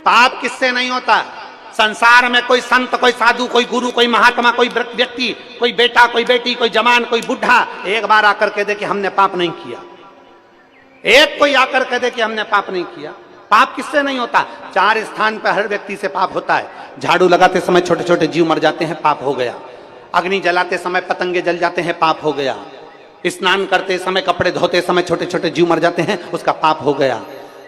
पाप किससे नहीं होता? संसार में कोई संत, कोई साधु, कोई गुरु, कोई महात्मा, कोई व्यक्ति, कोई बेटा, कोई बेटी, कोई जवान, कोई बुढ़ा एक बार आकर कह दे कि हमने पाप नहीं किया। एक कोई आकर कह दे कि हमने पाप नहीं किया। पाप किससे नहीं होता? 4 स्थान पर हर व्यक्ति से पाप होता है। झाड़ू लगाते समय छोटे छोटे जीव मर जाते हैं, पाप हो गया। अग्नि जलाते समय पतंगे जल जाते हैं, पाप हो गया। स्नान करते समय, कपड़े धोते समय छोटे छोटे जीव मर जाते हैं, उसका पाप हो गया।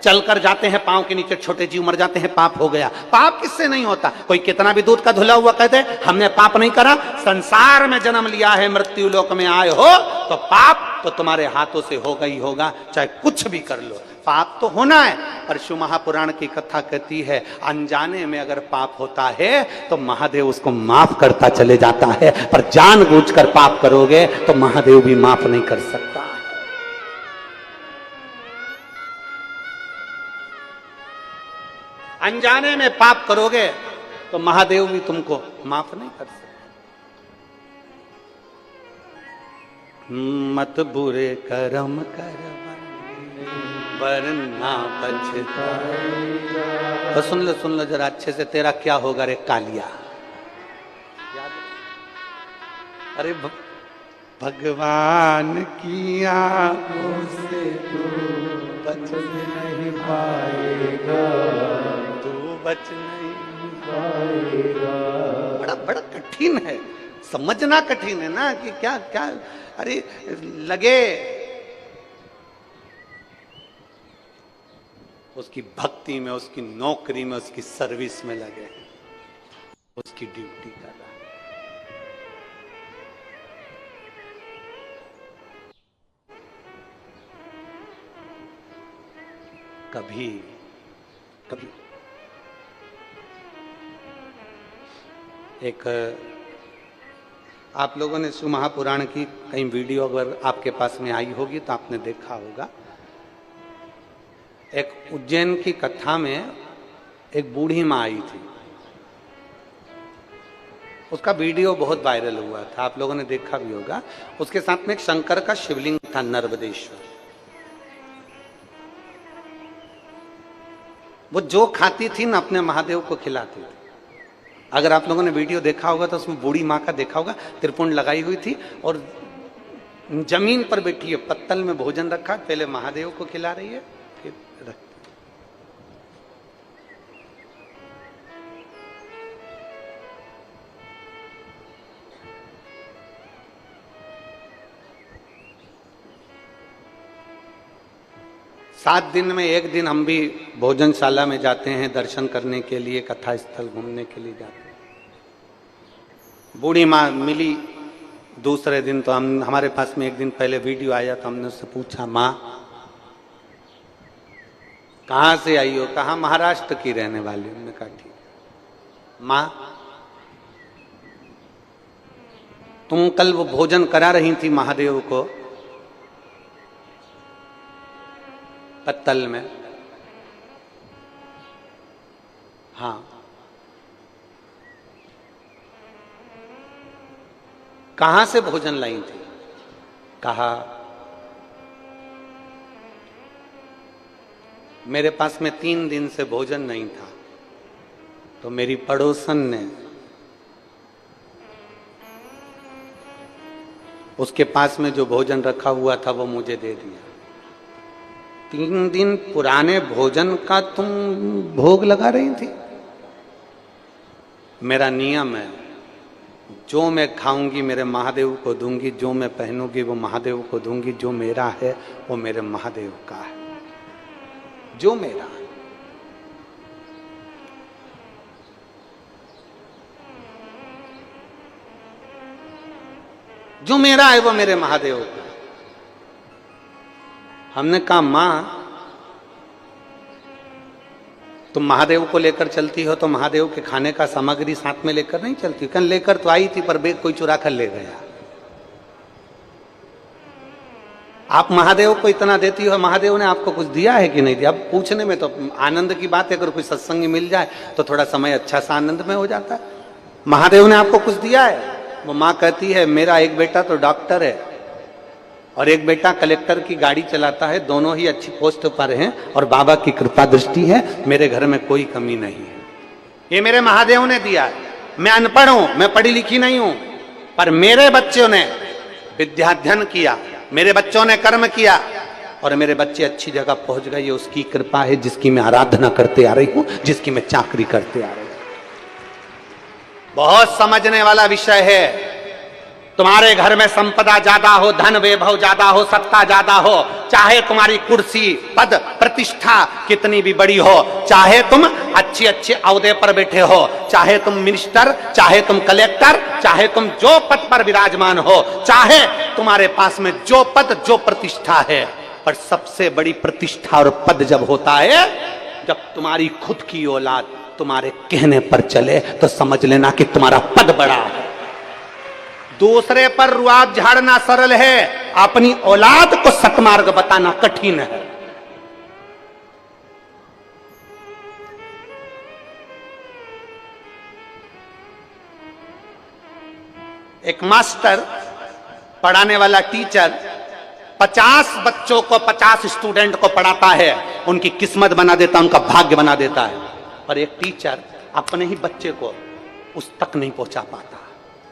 चलकर जाते हैं, पांव के नीचे छोटे जीव मर जाते हैं, पाप हो गया। पाप किससे नहीं होता? कोई कितना भी दूध का धुला हुआ कहते हमने पाप नहीं करा। संसार में जन्म लिया है, मृत्यु लोक में आए हो तो पाप तो तुम्हारे हाथों से होगा ही होगा, चाहे कुछ भी कर लो, पाप तो होना है। पर शिव महापुराण की कथा कहती है अनजाने में अगर पाप होता है तो महादेव उसको माफ करता चले जाता है, पर जानबूझकर पाप करोगे तो महादेव भी माफ नहीं कर सकता। अनजाने में पाप करोगे तो महादेव भी तुमको माफ नहीं कर सकते। मत बुरे कर्म कर वरना पछताएगा। तो सुन लो जरा अच्छे से, तेरा क्या होगा रे कालिया। अरे भगवान की आंखों से तू बच नहीं पाएगा, तू बच नहीं पाएगा। बड़ा बड़ा कठिन है, समझना कठिन है ना कि क्या क्या। अरे लगे उसकी भक्ति में, उसकी नौकरी में, उसकी सर्विस में लगे, उसकी ड्यूटी कर रहा है। कभी कभी एक आप लोगों ने शिव महापुराण की कई वीडियो अगर आपके पास में आई होगी तो आपने देखा होगा। एक उज्जैन की कथा में एक बूढ़ी माँ आई थी, उसका वीडियो बहुत वायरल हुआ था, आप लोगों ने देखा भी होगा। उसके साथ में एक शंकर का शिवलिंग था, नर्मदेश्वर। वो जो खाती थी ना अपने महादेव को खिलाती थी। अगर आप लोगों ने वीडियो देखा होगा तो उसमें बूढ़ी माँ का देखा होगा, त्रिपुंड लगाई हुई थी और जमीन पर बैठी है, पत्तल में भोजन रखा, पहले महादेव को खिला रही है, फिर रख। सात दिन में एक दिन हम भी भोजनशाला में जाते हैं दर्शन करने के लिए, कथा स्थल घूमने के लिए जाते हैं। बूढ़ी माँ मिली दूसरे दिन, तो हमारे पास में एक दिन पहले वीडियो आया तो हमने उससे पूछा, माँ कहाँ से आई हो? कहा महाराष्ट्र की रहने वाली। हमने कहा ठीक। माँ तुम कल वो भोजन करा रही थी महादेव को पत्तल में? हाँ। कहां से भोजन लाई थी? कहा मेरे पास में 3 दिन से भोजन नहीं था, तो मेरी पड़ोसन ने उसके पास में जो भोजन रखा हुआ था वो मुझे दे दिया। 3 दिन पुराने भोजन का तुम भोग लगा रही थी? मेरा नियम है, जो मैं खाऊंगी मेरे महादेव को दूंगी, जो मैं पहनूंगी वो महादेव को दूंगी, जो मेरा है वो मेरे महादेव का है, जो मेरा है। जो मेरा है वो मेरे महादेव का। हमने कहा माँ तुम महादेव को लेकर चलती हो तो महादेव के खाने का सामग्री साथ में लेकर नहीं चलती? कल लेकर तो आई थी पर बैग कोई चुरा कर ले गया। आप महादेव को इतना देती हो, महादेव ने आपको कुछ दिया है कि नहीं दिया? अब पूछने में तो आनंद की बात है, अगर कोई सत्संग मिल जाए तो थोड़ा समय अच्छा सा आनंद में हो जाता है। महादेव ने आपको कुछ दिया है? वो माँ कहती है मेरा एक बेटा तो डॉक्टर है, और एक बेटा कलेक्टर की गाड़ी चलाता है, दोनों ही अच्छी पोस्ट पर हैं और बाबा की कृपा दृष्टि है, मेरे घर में कोई कमी नहीं है। ये मेरे महादेव ने दिया है। मैं अनपढ़ हूं, मैं पढ़ी लिखी नहीं हूं, पर मेरे बच्चों ने विद्याध्ययन किया, मेरे बच्चों ने कर्म किया और मेरे बच्चे अच्छी जगह पहुंच गए। ये उसकी कृपा है जिसकी मैं आराधना करते आ रही हूं, जिसकी मैं चाकरी करते आ रही हूं। बहुत समझने वाला विषय है। तुम्हारे घर में संपदा ज्यादा हो, धन वैभव ज्यादा हो, सत्ता ज्यादा हो, चाहे तुम्हारी कुर्सी पद प्रतिष्ठा कितनी भी बड़ी हो, चाहे तुम अच्छे अच्छे औहदे पर बैठे हो, चाहे तुम मिनिस्टर, चाहे तुम कलेक्टर, चाहे तुम जो पद पर विराजमान हो, चाहे तुम्हारे पास में जो पद जो प्रतिष्ठा है, पर सबसे बड़ी प्रतिष्ठा और पद जब होता है जब तुम्हारी खुद की औलाद तुम्हारे कहने पर चले, तो समझ लेना कि तुम्हारा पद बड़ा है। दूसरे पर रुआब झाड़ना सरल है, अपनी औलाद को सतमार्ग बताना कठिन है। एक मास्टर, पढ़ाने वाला टीचर 50 बच्चों को, 50 स्टूडेंट को पढ़ाता है, उनकी किस्मत बना देता, उनका भाग्य बना देता है। पर एक टीचर अपने ही बच्चे को उस तक नहीं पहुंचा पाता।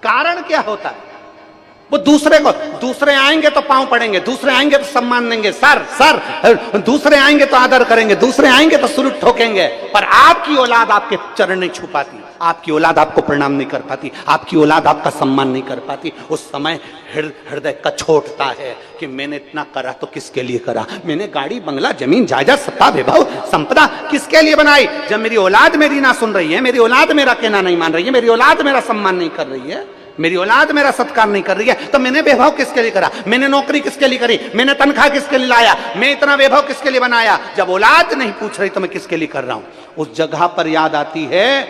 कारण क्या होता है? वो दूसरे आएंगे तो पांव पड़ेंगे, दूसरे आएंगे तो सम्मान देंगे, सर सर, दूसरे आएंगे तो आदर करेंगे, दूसरे आएंगे तो सलूट ठोकेंगे, पर आपकी औलाद आपके चरण नहीं छू पाती, आपकी औलाद आपको प्रणाम नहीं कर पाती, आपकी औलाद आपका सम्मान नहीं कर पाती। उस समय हृदय कछोटता है कि मैंने इतना करा तो किसके लिए करा, मैंने गाड़ी बंगला जमीन जायदाद सत्ता वैभव संपदा किसके लिए बनाई? जब मेरी औलाद मेरी ना सुन रही है, मेरी औलाद मेरा कहना नहीं मान रही है, मेरी औलाद मेरा सम्मान नहीं कर रही है, मेरी औलाद मेरा सत्कार नहीं कर रही है, तो मैंने वैभव किसके लिए करा, मैंने नौकरी किसके लिए करी, मैंने तनख्वाह किसके लिए लाया, मैं इतना वैभव किसके लिए बनाया? जब औलाद नहीं पूछ रही तो मैं किसके लिए कर रहा हूं? उस जगह पर याद आती है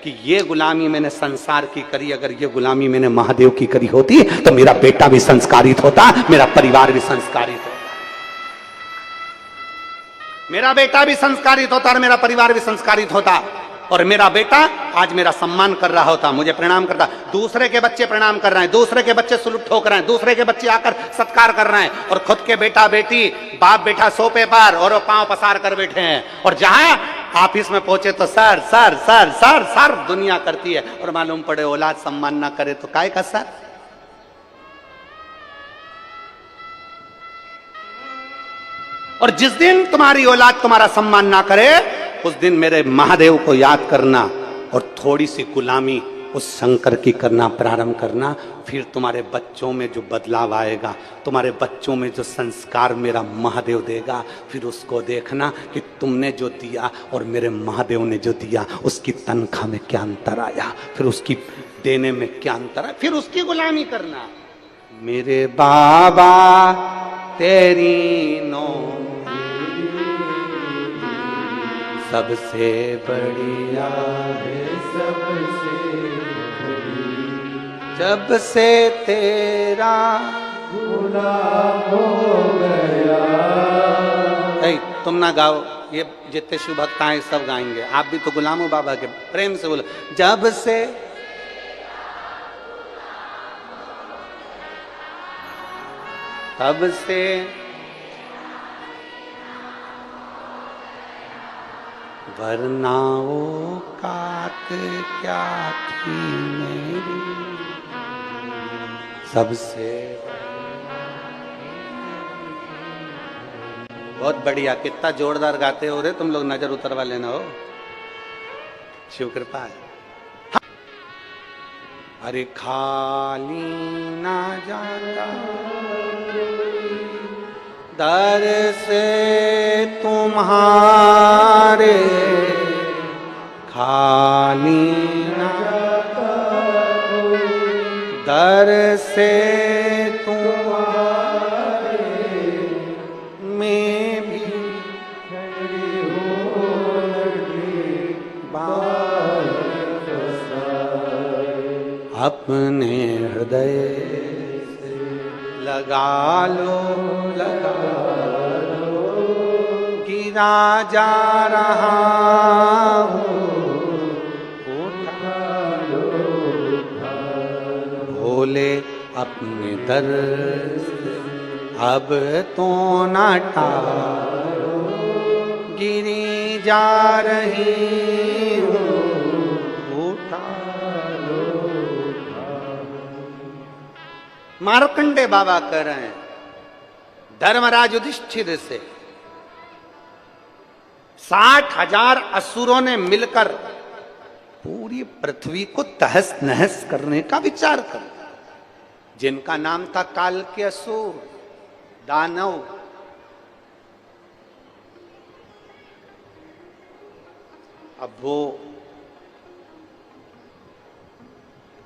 कि ये गुलामी मैंने संसार की करी, अगर ये गुलामी मैंने महादेव की करी होती तो मेरा बेटा भी संस्कारित होता, मेरा परिवार भी संस्कारित होता, मेरा बेटा भी संस्कारित होता और मेरा परिवार भी संस्कारित होता, और मेरा बेटा आज मेरा सम्मान कर रहा होता, मुझे प्रणाम करता। दूसरे के बच्चे प्रणाम कर रहे हैं, दूसरे के बच्चे सलूट ठोक रहे हैं, दूसरे के बच्चे आकर सत्कार कर रहे हैं, और खुद के बेटा बेटी बाप बेटा सोफे पर और वो पांव पसार कर बैठे हैं, और जहां ऑफिस में पहुंचे तो sir sir sir sir sir दुनिया करती है, और मालूम पड़े औलाद सम्मान ना करे तो काय का सर। और जिस दिन तुम्हारी औलाद तुम्हारा सम्मान ना करे, उस दिन मेरे महादेव को याद करना और थोड़ी सी गुलामी उस शंकर की करना प्रारंभ करना। फिर तुम्हारे बच्चों में जो बदलाव आएगा, तुम्हारे बच्चों में जो संस्कार मेरा महादेव देगा, फिर उसको देखना कि तुमने जो दिया और मेरे महादेव ने जो दिया, उसकी तनख्वाह में क्या अंतर आया, फिर उसकी देने में क्या अंतर आया, फिर उसकी गुलामी करना। मेरे बाबा तेरी नो सबसे बढ़िया है, सबसे जब से तेरा गुलाम हो गया। तुम ना गाओ, ये जितने शिव भक्त आए सब गाएंगे, आप भी तो गुलाम हो बाबा के, प्रेम से बोलो। जब से तब से वरना वो कात क्या थी मेरी, सबसे बहुत बढ़िया। कितना जोरदार गाते हो रे तुम लोग, नजर उतरवा लेना हो, शिव कृपा है। अरे खाली ना जाता दर से तुम्हारे, खाली ना जाता दर से तुम्हारे, मैं भी खड़ी हो लगी बात अपने हृदय से लगा लो, लगा लो, गिरा जा रहा हूँ, उठा लो, भोले अपने दर से अब तो ना टारो, गिरी जा रही हूँ, उठाओ। मार्कंडे बाबा कह रहे हैं धर्मराज युधिष्ठिर से 60,000 असुरों ने मिलकर पूरी पृथ्वी को तहस नहस करने का विचार कर, जिनका नाम था काल के असुर, दानव। अब वो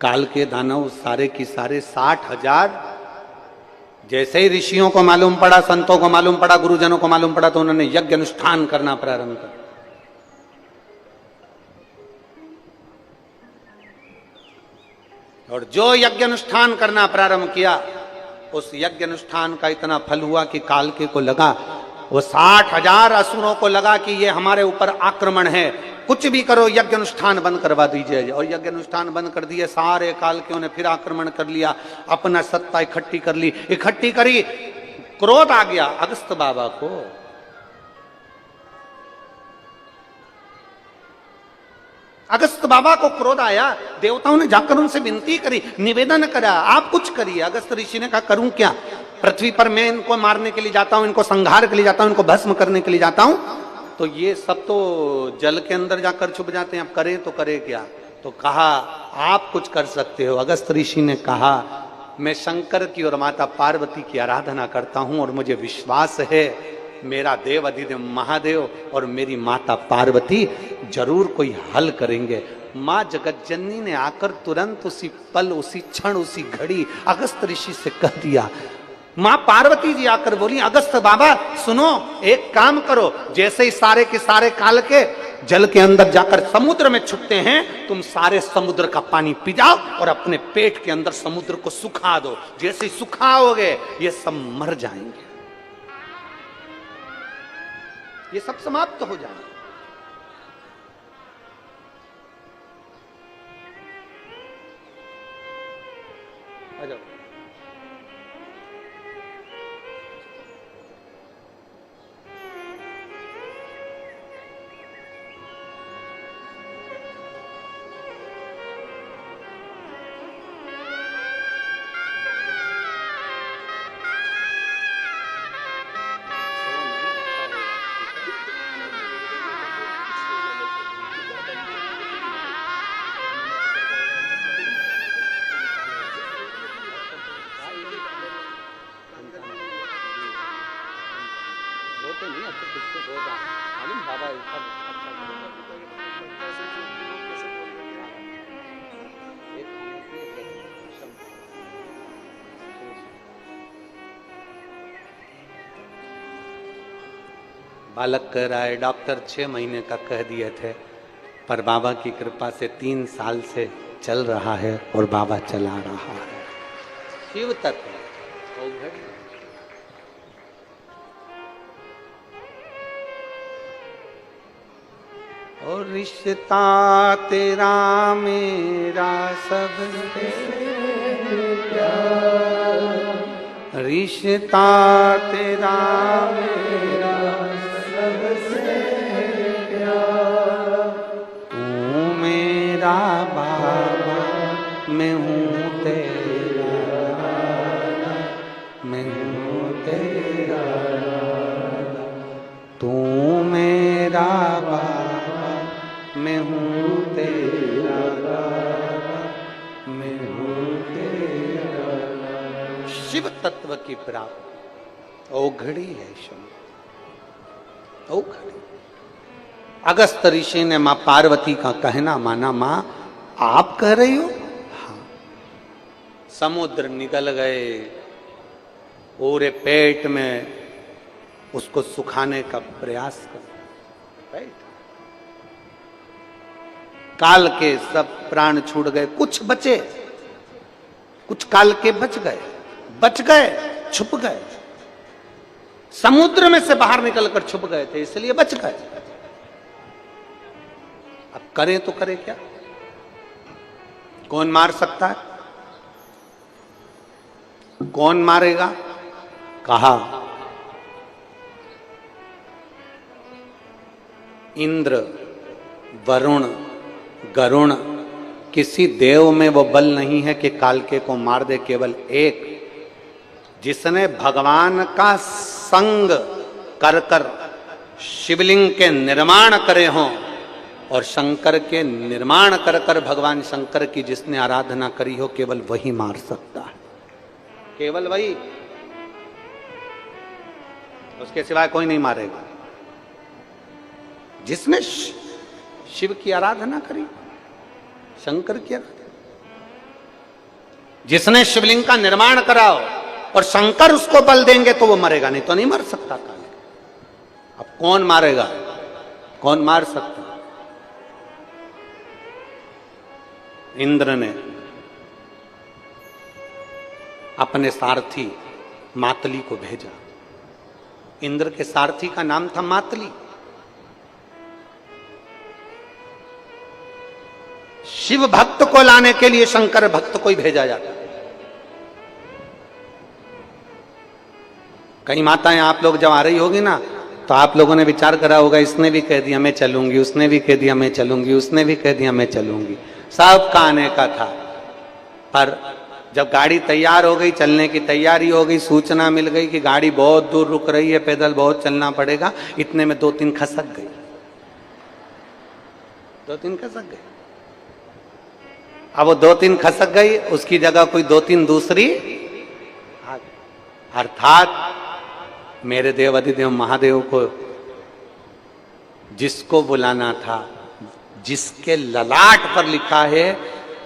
काल के दानव सारे की सारे 60,000, जैसे ही ऋषियों को मालूम पड़ा, संतों को मालूम पड़ा, गुरुजनों को मालूम पड़ा, तो उन्होंने यज्ञ अनुष्ठान करना प्रारंभ कर। और जो यज्ञ अनुष्ठान करना प्रारंभ किया, उस यज्ञ अनुष्ठान का इतना फल हुआ कि कालके को लगा, वो 60,000 असुरों को लगा कि ये हमारे ऊपर आक्रमण है, कुछ भी करो यज्ञ अनुष्ठान बंद करवा दीजिए। और यज्ञ अनुष्ठान बंद कर दिए। सारे कालकियों ने फिर आक्रमण कर लिया, अपना सत्ता इकट्ठी कर ली, इकट्ठी करी। क्रोध आ गया अगस्त बाबा को। अगस्त बाबा को क्रोध आया। देवताओं ने जाकर उनसे विनती करी, निवेदन करा, आप कुछ करिए। अगस्त ऋषि ने कहा करूं क्या, पृथ्वी पर मैं इनको मारने के लिए जाता हूं, इनको संहार के लिए जाता हूं, इनको भस्म करने के लिए जाता हूं, तो ये सब तो जल के अंदर जाकर छुप जाते हैं, अब करें तो करें क्या। तो कहा आप कुछ कर सकते हो। अगस्त ऋषि ने कहा मैं शंकर की और माता पार्वती की आराधना करता हूं और मुझे विश्वास है मेरा देव अधिदेव महादेव और मेरी माता पार्वती जरूर कोई हल करेंगे। माँ जगतजननी ने आकर तुरंत उसी पल, उसी क्षण, उसी घड़ी अगस्त ऋषि से कह दिया। माँ पार्वती जी आकर बोली अगस्त बाबा सुनो, एक काम करो, जैसे ही सारे के सारे काल के जल के अंदर जाकर समुद्र में छुपते हैं, तुम सारे समुद्र का पानी पी जाओ और अपने पेट के अंदर समुद्र को सुखा दो। जैसे ही सुखाओगे ये सब मर जाएंगे, ये सब समाप्त हो जाएंगे। आ जाओ। बालक कह रहा है डॉक्टर 6 महीने का कह दिए थे, पर बाबा की कृपा से 3 साल से चल रहा है और बाबा चला रहा है। शिव तत्व और रिश्ता तेरा मेरा सबसे प्यारा, रिश्ता तेरा मेरा सबसे प्यारा, तू मेरा बाबा मैं हूँ तेरा, मैं हूँ तेरा, तू मेरा बाबा मैं हूँ तेरा, मैं हूँ तेरा। शिव तत्व की प्राप्ति ओघड़ी है ओघड़ी। अगस्त ऋषि ने मां पार्वती का कहना माना। मां आप कह रही हो? हाँ। समुद्र निकल गए, पूरे पेट में उसको सुखाने का प्रयास कर, काल के सब प्राण छूट गए, कुछ बचे, कुछ काल के बच गए, छुप गए, समुद्र में से बाहर निकलकर छुप गए थे, इसलिए बच गए। अब करें तो करें क्या? कौन मार सकता है? कौन मारेगा? कहा, इंद्र, वरुण, गरुण, किसी देव में वो बल नहीं है कि कालके को मार दे। केवल एक, जिसने भगवान का संग कर कर शिवलिंग के निर्माण करे हों, और शंकर के निर्माण कर कर भगवान शंकर की जिसने आराधना करी हो, केवल वही मार सकता है, केवल वही, उसके सिवाय कोई नहीं मारेगा। जिसने शिव की आराधना करी, शंकर की आराधना, जिसने शिवलिंग का निर्माण कराओ और शंकर उसको बल देंगे तो वो मरेगा, नहीं तो नहीं मर सकता काल। अब कौन मारेगा, कौन मार सकता? इंद्र ने अपने सारथी मातली को भेजा। इंद्र के सारथी का नाम था मातली। शिव भक्त को लाने के लिए शंकर भक्त को ही भेजा जाता है। कई माताएं आप लोग जब आ रही होगी ना, तो आप लोगों ने विचार करा होगा, इसने भी कह दिया मैं चलूंगी, उसने भी कह दिया मैं चलूंगी, उसने भी कह दिया मैं चलूंगी, सबका आने का था। पर जब गाड़ी तैयार हो गई, चलने की तैयारी हो गई, सूचना मिल गई कि गाड़ी बहुत दूर रुक रही है, पैदल बहुत चलना पड़ेगा, इतने में 2-3 खसक गई, 2-3 खसक गई। अब वो 2-3 खसक गई, उसकी जगह कोई 2-3 दूसरी, अर्थात मेरे देव अधिदेव महादेव को जिसको बुलाना था, जिसके ललाट पर लिखा है,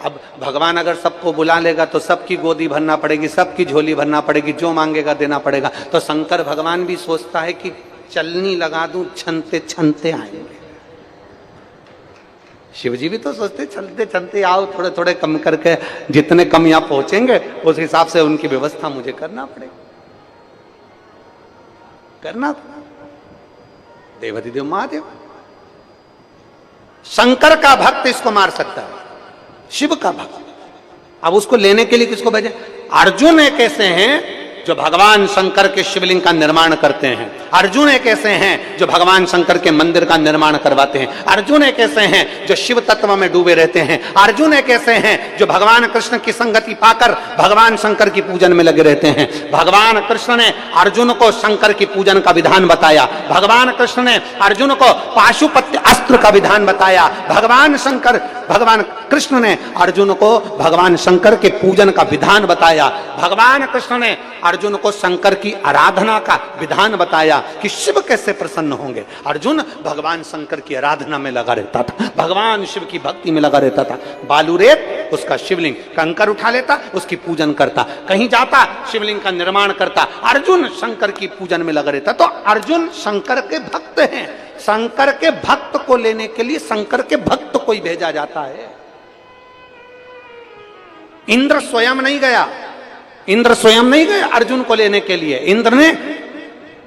अब भगवान अगर सबको बुला लेगा तो सबकी गोदी भरना पड़ेगी, सबकी झोली भरना पड़ेगी, जो मांगेगा देना पड़ेगा। तो शंकर भगवान भी सोचता है कि चलनी लगा दूं, छनते छनते आएंगे। शिवजी भी तो सोचते चलते चलते आओ, थोड़े थोड़े कम करके, जितने कम यहां पहुंचेंगे उस हिसाब से उनकी व्यवस्था मुझे करना पड़ेगी, करना। देवाधिदेव महादेव, शंकर का भक्त इसको मार सकता है, शिव का भक्त। अब उसको लेने के लिए किसको भेजे? अर्जुन एक ऐसे हैं जो भगवान शंकर के शिवलिंग का निर्माण करते हैं। अर्जुन एक ऐसे हैं जो भगवान शंकर के मंदिर का निर्माण करवाते हैं। अर्जुन एक ऐसे हैं जो शिव तत्व में डूबे रहते हैं। अर्जुन एक ऐसे हैं जो भगवान कृष्ण की संगति पाकर भगवान शंकर की पूजन में लगे रहते हैं। भगवान कृष्ण ने अर्जुन को शंकर की पूजन का विधान बताया। भगवान कृष्ण ने अर्जुन को पाशुपत्य अस्त्र का विधान बताया। भगवान कृष्ण ने अर्जुन को भगवान शंकर के पूजन का विधान बताया। भगवान कृष्ण ने अर्जुन को शंकर की आराधना का विधान बताया कि शिव कैसे प्रसन्न होंगे। अर्जुन भगवान शंकर की आराधना में लगा रहता था, भगवान शिव की भक्ति में लगा रहता था। बालू रेत उसका शिवलिंग, कंकर उठा लेता, उसकी पूजन करता, कहीं जाता शिवलिंग का निर्माण करता। अर्जुन शंकर की पूजन में लगा रहता। तो अर्जुन शंकर के भक्त हैं। शंकर के भक्त को लेने के लिए शंकर के भक्त को ही भेजा जाता है। इंद्र स्वयं नहीं गया, इंद्र स्वयं नहीं गए अर्जुन को लेने के लिए। इंद्र ने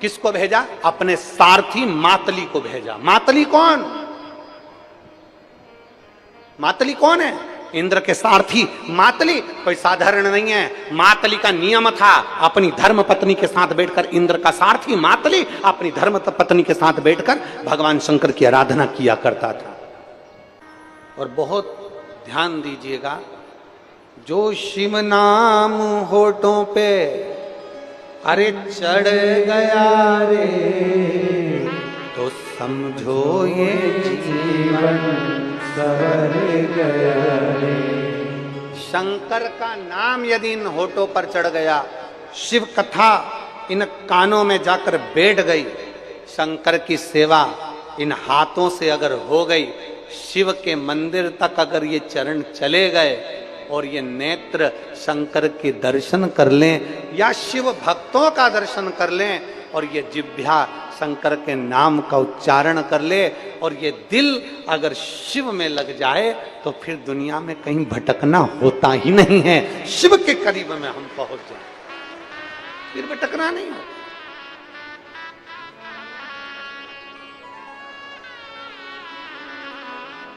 किसको भेजा? अपने सारथी मातली को भेजा। मातली कौन? मातली कौन है? इंद्र के सारथी मातली कोई साधारण नहीं है। मातली का नियम था, अपनी धर्म पत्नी के साथ बैठकर, इंद्र का सारथी मातली अपनी धर्म पत्नी के साथ बैठकर भगवान शंकर की आराधना किया करता था। और बहुत ध्यान दीजिएगा, जो शिव नाम होठों पे अरे चढ़ गया रे, तो समझो ये जीवन सवर गया रे। शंकर का नाम यदि इन होठों पर चढ़ गया, शिव कथा इन कानों में जाकर बैठ गई, शंकर की सेवा इन हाथों से अगर हो गई, शिव के मंदिर तक अगर ये चरण चले गए और ये नेत्र शंकर के दर्शन कर लें या शिव भक्तों का दर्शन कर लें, और ये जिह्वा शंकर के नाम का उच्चारण कर ले, और ये दिल अगर शिव में लग जाए, तो फिर दुनिया में कहीं भटकना होता ही नहीं है। शिव के करीब में हम पहुंच जाए, फिर भटकना नहीं होता।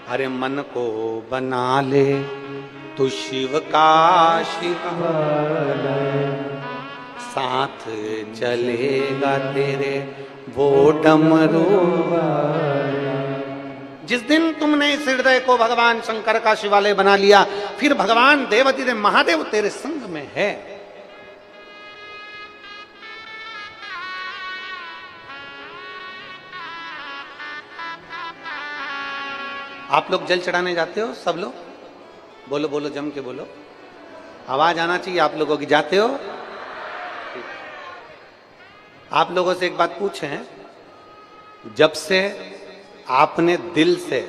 अरे मन को बना ले तू शिव का शिव, साथ चलेगा तेरे वो डमरू। जिस दिन तुमने इस हृदय को भगवान शंकर का शिवालय बना लिया, फिर भगवान देवाधिदेव महादेव तेरे संग में है। आप लोग जल चढ़ाने जाते हो? सब लोग बोलो बोलो, जम के बोलो, आवाज आना चाहिए आप लोगों की। जाते हो? आप लोगों से एक बात पूछें, जब से आपने दिल से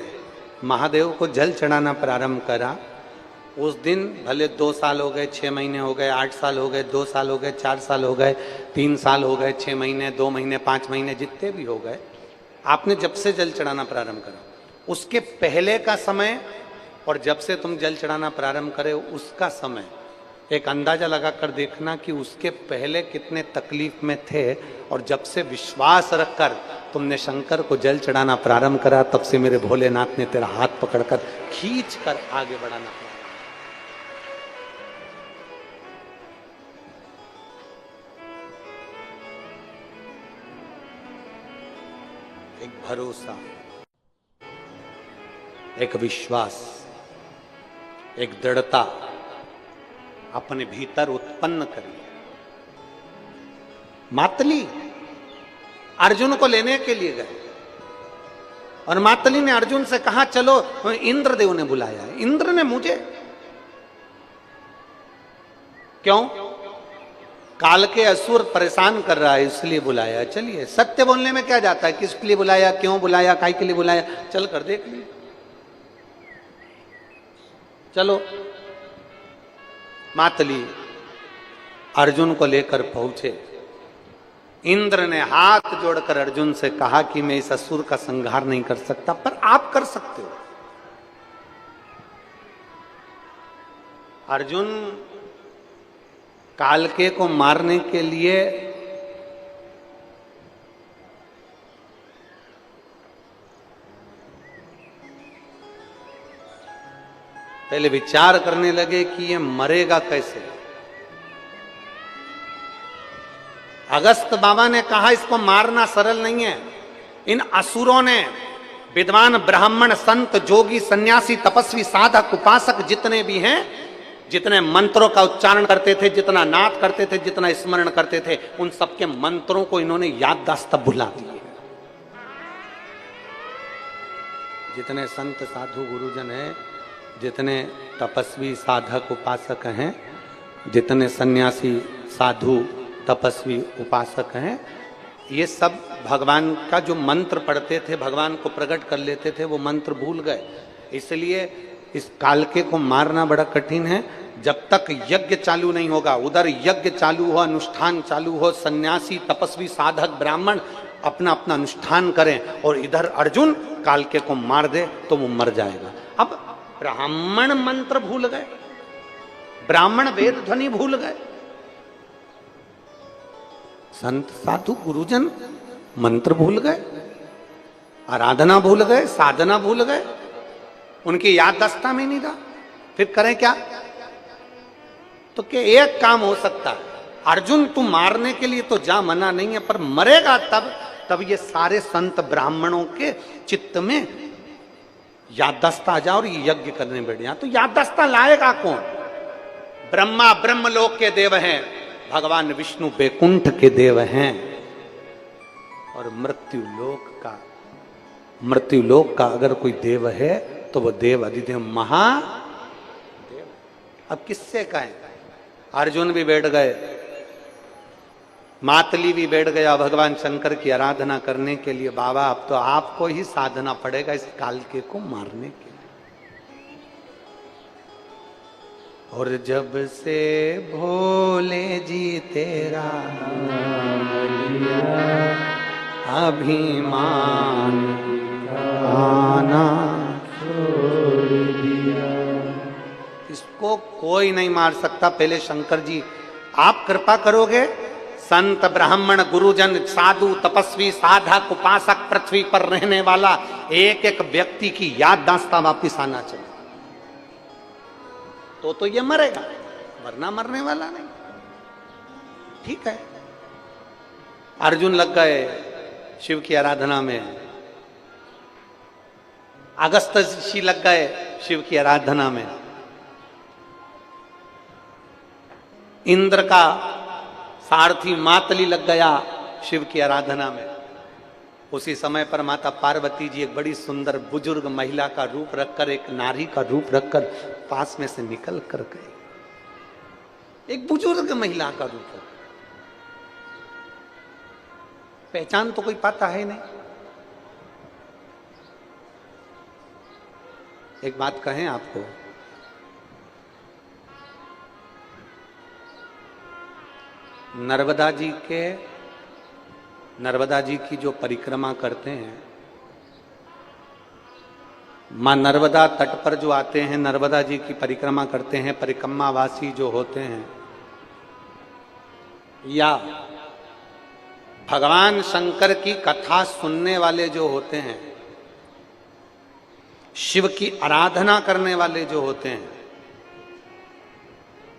महादेव को जल चढ़ाना प्रारंभ करा, उस दिन भले 2 साल हो गए, 6 महीने हो गए, 8 साल हो गए, 2 साल हो गए, 4 साल हो गए, 3 साल हो गए, 6 महीने, 2 महीने, 5 महीने, जितने भी हो गए, आपने जब से जल चढ़ाना प्रारंभ करा, उसके पहले का समय और जब से तुम जल चढ़ाना प्रारंभ करे उसका समय एक अंदाजा लगाकर देखना कि उसके पहले कितने तकलीफ में थे, और जब से विश्वास रखकर तुमने शंकर को जल चढ़ाना प्रारंभ करा, तब से मेरे भोलेनाथ ने तेरा हाथ पकड़कर खींच कर आगे बढ़ाना। एक भरोसा, एक विश्वास, एक दृढ़ता अपने भीतर उत्पन्न करिए। मातली अर्जुन को लेने के लिए गए और मातली ने अर्जुन से कहा चलो, इंद्रदेव ने बुलाया है। इंद्र ने मुझे क्यों? काल के असुर परेशान कर रहा है इसलिए बुलाया। चलिए, सत्य बोलने में क्या जाता है, किस लिए बुलाया, क्यों बुलाया, काय के लिए बुलाया, चल कर देख लिए। चलो, मातली अर्जुन को लेकर पहुंचे। इंद्र ने हाथ जोड़कर अर्जुन से कहा कि मैं इस असुर का संहार नहीं कर सकता, पर आप कर सकते हो। अर्जुन कालके को मारने के लिए पहले विचार करने लगे कि ये मरेगा कैसे। अगस्त बाबा ने कहा इसको मारना सरल नहीं है। इन असुरों ने विद्वान ब्राह्मण संत जोगी सन्यासी तपस्वी साधक उपासक जितने भी हैं, जितने मंत्रों का उच्चारण करते थे, जितना नाद करते थे, जितना स्मरण करते थे, उन सबके मंत्रों को इन्होंने याददाश्त भुला दिए। जितने संत साधु गुरुजन हैं, जितने तपस्वी साधक उपासक हैं, जितने सन्यासी साधु तपस्वी उपासक हैं, ये सब भगवान का जो मंत्र पढ़ते थे, भगवान को प्रकट कर लेते थे, वो मंत्र भूल गए। इसलिए इस कालके को मारना बड़ा कठिन है। जब तक यज्ञ चालू नहीं होगा, उधर यज्ञ चालू हो, अनुष्ठान चालू हो, सन्यासी तपस्वी साधक ब्राह्मण अपना अपना अनुष्ठान करें, और इधर अर्जुन कालके को मार दे तो वो मर जाएगा। अब ब्राह्मण मंत्र भूल गए, ब्राह्मण वेद ध्वनि भूल गए, संत साधु गुरुजन मंत्र भूल गए, आराधना भूल गए, साधना भूल गए, उनकी याददाश्त में नहीं था। फिर करें क्या? तो क्या एक काम हो सकता है, अर्जुन तू मारने के लिए तो जा, मना नहीं है, पर मरेगा तब ये सारे संत ब्राह्मणों के चित्त में याददाश्त आ जाए और ये यज्ञ करने बैठ जाए। तो याददाश्त लाएगा कौन? ब्रह्मा ब्रह्मलोक के देव हैं, भगवान विष्णु बैकुंठ के देव हैं, और मृत्युलोक का अगर कोई देव है तो वो देव अधिदेव महादेव। अब किससे कहें? अर्जुन भी बैठ गए, मातली भी बैठ गया भगवान शंकर की आराधना करने के लिए। बाबा अब तो आपको ही साधना पड़ेगा इस कालके को मारने के लिए। और जब से भोले जी तेरा अभिमान आना छोड़ दिया, इसको कोई नहीं मार सकता। पहले शंकर जी आप कृपा करोगे, संत ब्राह्मण गुरुजन साधु तपस्वी साधक उपासक पृथ्वी पर रहने वाला एक एक व्यक्ति की याददाश्त वापिस आना चाहिए, तो ये मरेगा, वरना मरने वाला नहीं। ठीक है। अर्जुन लग गए शिव की आराधना में, अगस्त ऋषि लग गए शिव की आराधना में, इंद्र का सारथी मातली लग गया शिव की आराधना में। उसी समय पर माता पार्वती जी एक बड़ी सुंदर बुजुर्ग महिला का रूप रखकर, एक नारी का रूप रखकर पास में से निकल कर गई। एक बुजुर्ग महिला का रूप रख, पहचान तो कोई पाता है नहीं। एक बात कहें आपको, नर्मदा जी की जो परिक्रमा करते हैं, मां नर्मदा तट पर जो आते हैं, नर्मदा जी की परिक्रमा करते हैं, परिक्रमावासी जो होते हैं, या भगवान शंकर की कथा सुनने वाले जो होते हैं, शिव की आराधना करने वाले जो होते हैं,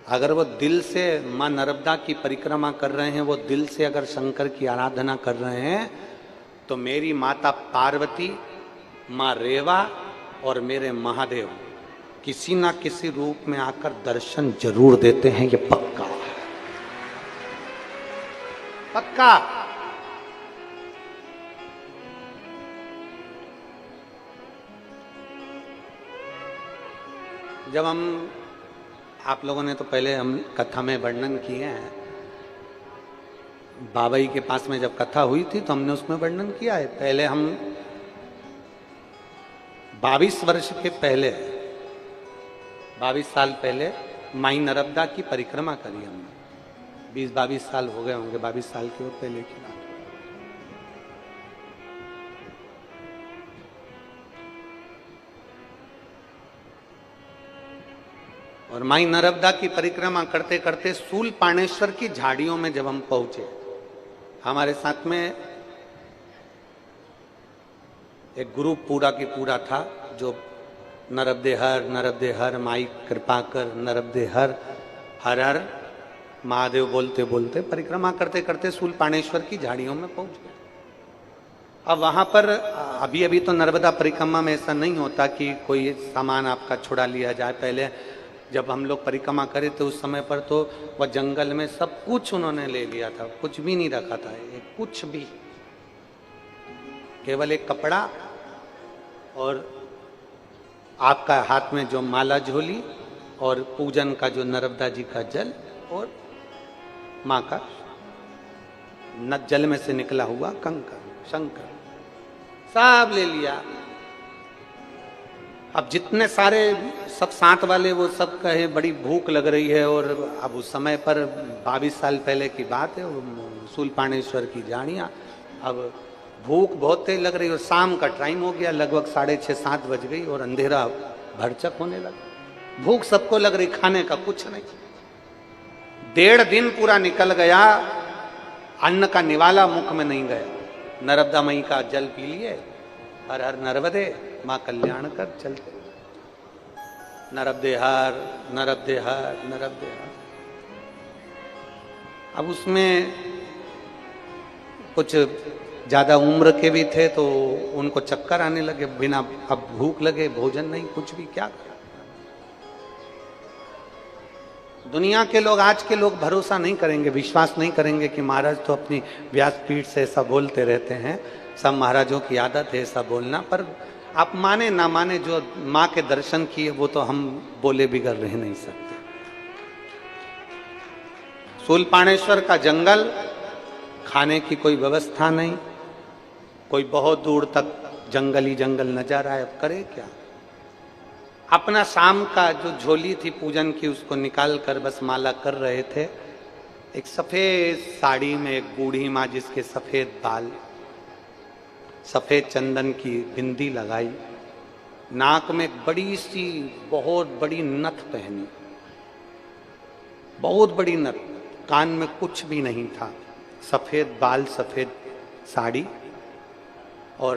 अगर वो दिल से मां नर्मदा की परिक्रमा कर रहे हैं, वो दिल से अगर शंकर की आराधना कर रहे हैं, तो मेरी माता पार्वती, मां रेवा और मेरे महादेव किसी ना किसी रूप में आकर दर्शन जरूर देते हैं। ये पक्का पक्का। जब हम, आप लोगों ने तो पहले हम कथा में वर्णन किए हैं, बाबाई के पास में जब कथा हुई थी तो हमने उसमें वर्णन किया है। पहले हम 22 वर्ष के पहले, 22 साल पहले माई नर्मदा की परिक्रमा करी हमने। 20-22 साल हो गए होंगे, 22 साल की वो पहले की बात। और माई नर्मदा की परिक्रमा करते करते शूलपाणेश्वर की झाड़ियों में जब हम पहुंचे, हमारे साथ में एक ग्रुप पूरा की पूरा था जो नर्मदे हर माई कृपा कर, नर्मदे हर हर महादेव बोलते बोलते परिक्रमा करते करते शूलपाणेश्वर की झाड़ियों में पहुंच गए। अब वहां पर अभी अभी तो नर्मदा परिक्रमा में ऐसा नहीं होता कि कोई सामान आपका छुड़ा लिया जाए। पहले जब हम लोग परिक्रमा करे थे उस समय पर तो वह जंगल में सब कुछ उन्होंने ले लिया था, कुछ भी नहीं रखा था, कुछ भी, केवल एक कपड़ा और आपका हाथ में जो माला झोली और पूजन का जो नर्मदा जी का जल और माँ का न जल में से निकला हुआ कंकर शंकर सब ले लिया। अब जितने सारे सब साथ वाले वो सब कहे बड़ी भूख लग रही है, और अब उस समय पर 22 साल पहले की बात है, शूलपाणेश्वर की झाड़ियाँ, अब भूख बहुत तेज लग रही और शाम का टाइम हो गया, लगभग 6:30-7 बज गई और अंधेरा भरचक होने लगा। भूख सबको लग रही, खाने का कुछ नहीं। 1.5 दिन पूरा निकल गया, अन्न का निवाला मुख में नहीं गया। नर्मदा मई का जल पी लिए, हर हर नर्मदे माँ कल्याण कर चलते, नर्मदे हर नर्मदे हर नर्मदे हर। अब उसमें कुछ ज्यादा उम्र के भी थे तो उनको चक्कर आने लगे, बिना अब भूख लगे, भोजन नहीं, कुछ भी, क्या करें। दुनिया के लोग, आज के लोग भरोसा नहीं करेंगे, विश्वास नहीं करेंगे कि महाराज तो अपनी व्यासपीठ से ऐसा बोलते रहते हैं, सब महाराजों की आदत है ऐसा बोलना। पर आप माने ना माने, जो माँ के दर्शन किए वो तो हम बोले बिगड़ रह नहीं सकते। शूलपाणेश्वर का जंगल, खाने की कोई व्यवस्था नहीं, कोई बहुत दूर तक जंगल ही जंगल नजर आए, अब करे क्या। अपना शाम का जो झोली थी पूजन की उसको निकाल कर बस माला कर रहे थे। एक सफेद साड़ी में एक बूढ़ी माँ, जिसके सफेद बाल, सफेद चंदन की बिंदी लगाई, नाक में एक बड़ी सी बहुत बड़ी नथ पहनी, बहुत बड़ी नथ, कान में कुछ भी नहीं था, सफेद बाल, सफेद साड़ी और